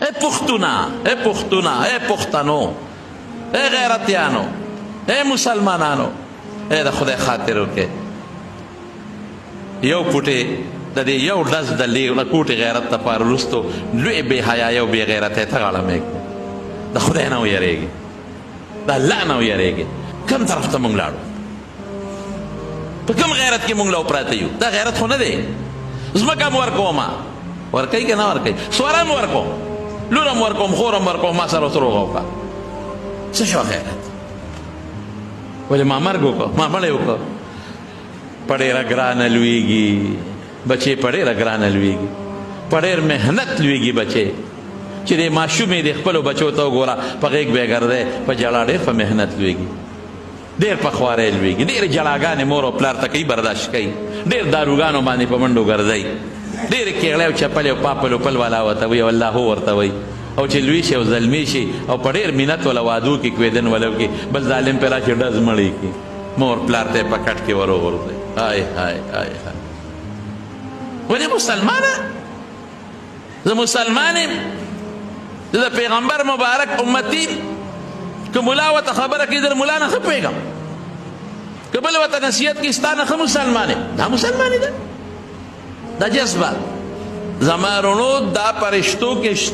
اے پختونا اے پختنو اے غیرتیانو اے مسلمانانو اے د خدای خاطر وکړئ یو پوټې د دې یو ډز د کوټې غیرت دپاره وروستو لوی بې حیایي او بې غیرتۍ ته غاړه مه ږدئ د خدای نه ویرېږئ د الله نه ویرېږئ کوم طرف ته موږ لاړو په کوم غیرت کې موږ له پراته یو دا غیرت خو نه دی ځمکه م ورکومه ورکوئ که نه ورکوئ سواره م ورکوم لور م ورکوم خور م ورکوم ما سره ورته روغه وکړه څه شوه غیرت ولې ما مرګ وکړو ما مړی وکړو په ډېره ګرانه لویږي بچې په ډېره ګرانه لویږي په ډېر محنت لویږي بچې چې د ماشوم یې د خپلو بچو ته وګوره په غېږ به یې ګرځی په ژړا ډېر په محنت لویږي ډېر په خوارۍ لویږي ډېرې ژړاګانې مور او پلار ته کوي برداشت کوي ډېر داروګانو باندې په منډو ګرځئ ډېرې کېغړۍ او چپلې او پاپل وپل والا ورته وایي او الله ورته وایي او چې لوی شي او زلمی شي او په ډېر مینت وله وادو کې کوېدن وله وکړي بل ظالم پرې راشي ډز مړی کړي مور پلار ته یې په کټ کې ور وغورځوي های های های های ولې مسلمانه زه مسلمان یم زه د پیغمبر مبارک امتی که ملا ورته خبره کوي زه د ملا نه ښه پوهېږم که بل ورته نصیحت کوي ستا نه ښه مسلمان یم دا مسلماني ده دا جذبه زما رونو دا پرشتو کې